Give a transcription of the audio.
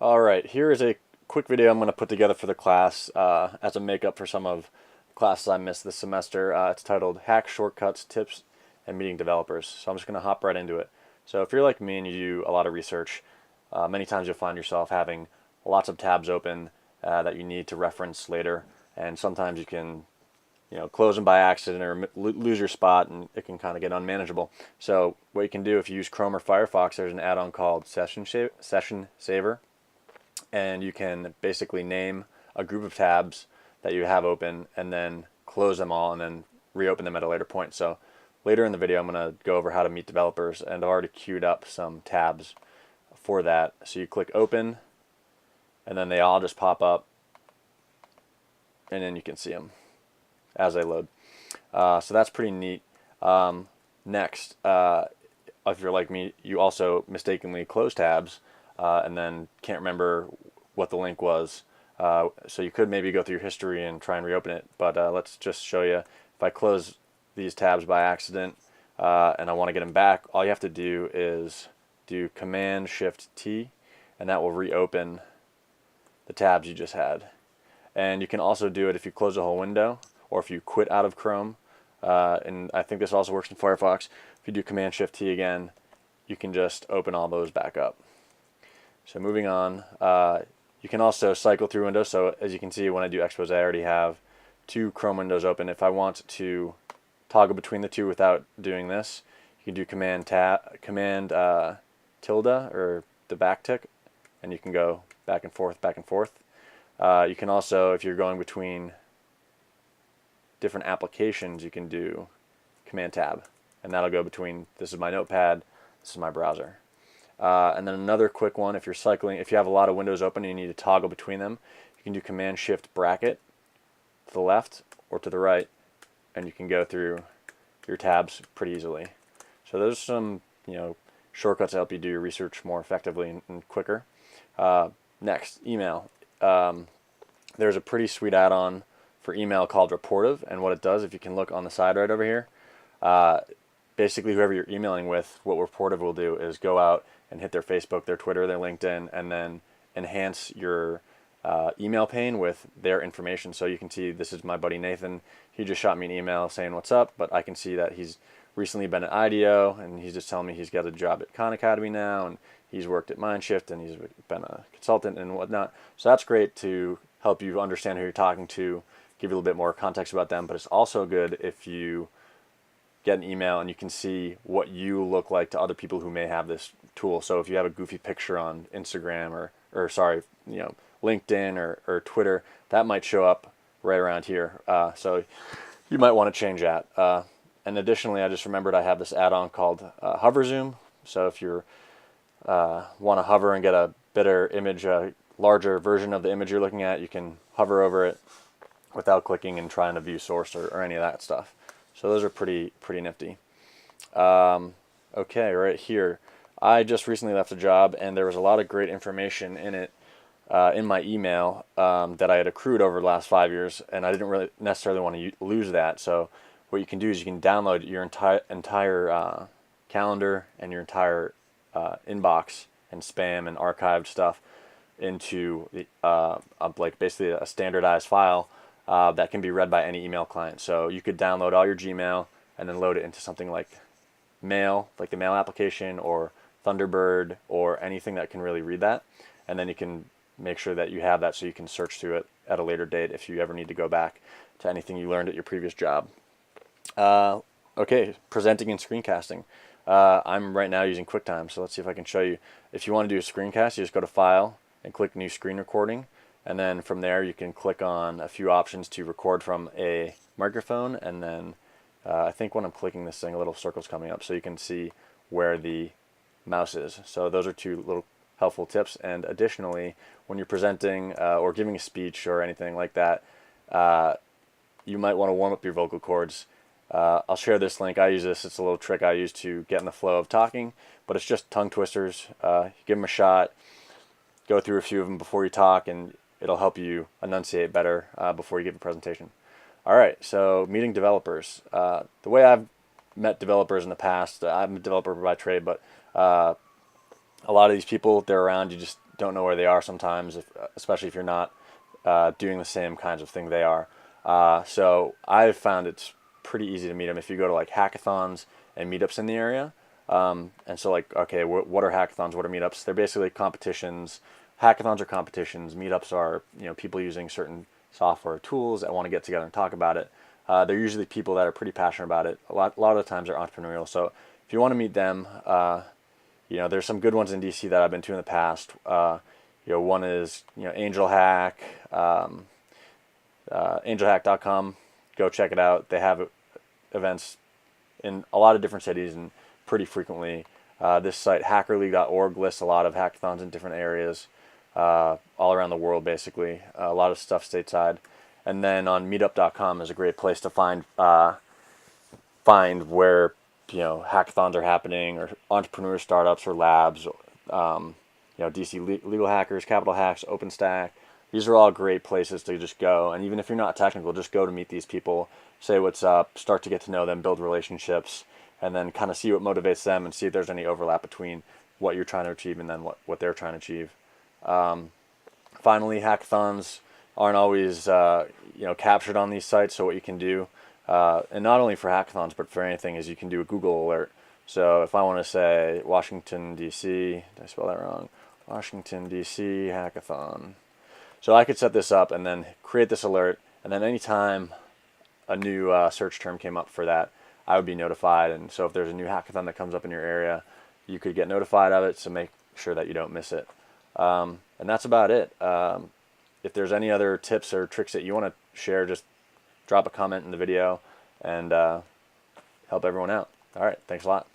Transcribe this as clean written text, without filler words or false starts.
All right, here is a quick video I'm going to put together for the class as a makeup for some of classes I missed this semester. It's titled Hack Shortcuts, Tips, and Meeting Developers. So I'm just going to hop right into it. So if you're like me and you do a lot of research, many times you'll find yourself having lots of tabs open that you need to reference later, and sometimes you can close them by accident or lose your spot, and it can kind of get unmanageable. So what you can do if you use Chrome or Firefox, there's an add-on called Session Saver, and you can basically name a group of tabs that you have open and then close them all and then reopen them at a later point. So later in the video I'm going to go over how to meet developers, and I've already queued up some tabs for that. So you click open and then they all just pop up, and then you can see them as they load. So that's pretty neat. Next, if you're like me, you also mistakenly close tabs and then can't remember what the link was. So you could maybe go through your history and try and reopen it, but let's just show you. If I close these tabs by accident and I want to get them back, all you have to do is do Command-Shift+T, and that will reopen the tabs you just had. And you can also do it if you close the whole window or if you quit out of Chrome. And I think this also works in Firefox. If you do Command-Shift+T again, you can just open all those back up. So moving on, you can also cycle through windows. So as you can see, when I do expose, I already have two Chrome windows open. If I want to toggle between the two without doing this, you can do Command tilde or the backtick, and you can go back and forth, back and forth. You can also, if you're going between different applications, you can do Command Tab, and that'll go between, this is my notepad, this is my browser. And then another quick one, if you're cycling, if you have a lot of windows open and you need to toggle between them, you can do Command-Shift bracket to the left or to the right, and you can go through your tabs pretty easily. So those are some shortcuts to help you do your research more effectively and quicker. Next, email. There's a pretty sweet add-on for email called Rapportive, and what it does, if you can look on the side right over here, basically whoever you're emailing with, what Rapportive will do is go out and hit their Facebook, their Twitter, their LinkedIn, and then enhance your email pane with their information. So you can see, this is my buddy Nathan. He just shot me an email saying what's up, but I can see that he's recently been at IDEO, and he's just telling me he's got a job at Khan Academy now, and he's worked at Mindshift, and he's been a consultant and whatnot. So that's great to help you understand who you're talking to, give you a little bit more context about them, but it's also good if you get an email and you can see what you look like to other people who may have this tool. So if you have a goofy picture on Instagram or sorry, LinkedIn or Twitter, that might show up right around here. So you might want to change that. And additionally, I just remembered I have this add-on called Hover Zoom. So if you want to hover and get a better image, a larger version of the image you're looking at, you can hover over it without clicking and trying to view source or any of that stuff. So those are pretty nifty. Okay, right here, I just recently left a job, and there was a lot of great information in it, in my email that I had accrued over the last 5 years, and I didn't really necessarily want to lose that. So what you can do is you can download your entire calendar and your entire inbox and spam and archived stuff into like basically a standardized file that can be read by any email client. So you could download all your Gmail and then load it into something like Mail, like the Mail application, or Thunderbird, or anything that can really read that. And then you can make sure that you have that so you can search through it at a later date if you ever need to go back to anything you learned at your previous job. Okay, presenting and screencasting. I'm right now using QuickTime, so let's see if I can show you. If you want to do a screencast, you just go to File and click New Screen Recording. And then from there you can click on a few options to record from a microphone, and then I think when I'm clicking this thing, a little circle's coming up so you can see where the mouse is. So those are two little helpful tips. And additionally, when you're presenting or giving a speech or anything like that, you might want to warm up your vocal cords. I'll share this link. I use this. It's a little trick I use to get in the flow of talking, but it's just tongue twisters. Give them a shot, go through a few of them before you talk, and it'll help you enunciate better before you give a presentation. All right, so meeting developers. The way I've met developers in the past, I'm a developer by trade, but a lot of these people, they're around, you just don't know where they are sometimes, especially if you're not doing the same kinds of thing they are. So I've found it's pretty easy to meet them if you go to like hackathons and meetups in the area. And so like, okay, what are hackathons? What are meetups? They're basically competitions. Hackathons are competitions. Meetups are, people using certain software or tools that want to get together and talk about it. They're usually people that are pretty passionate about it. A lot of the times they're entrepreneurial. So if you want to meet them, there's some good ones in DC that I've been to in the past. One is, Angel Hack, angelhack.com. Go check it out. They have events in a lot of different cities and pretty frequently. This site, hackerleague.org, lists a lot of hackathons in different areas all around the world, basically. A lot of stuff stateside. And then on meetup.com is a great place to find where hackathons are happening, or entrepreneur startups or labs. DC Legal Hackers, Capital Hacks, OpenStack. These are all great places to just go. And even if you're not technical, just go to meet these people, say what's up, start to get to know them, build relationships, and then kind of see what motivates them and see if there's any overlap between what you're trying to achieve and then what they're trying to achieve. Finally, hackathons aren't always captured on these sites. So what you can do, and not only for hackathons but for anything, is you can do a Google alert. So if I want to say Washington DC, did I spell that wrong? Washington DC hackathon. So I could set this up and then create this alert, and then anytime a new search term came up for that, I would be notified. And so if there's a new hackathon that comes up in your area, you could get notified of it, so make sure that you don't miss it. And that's about it. If there's any other tips or tricks that you want to share, just drop a comment in the video and help everyone out. All right, thanks a lot.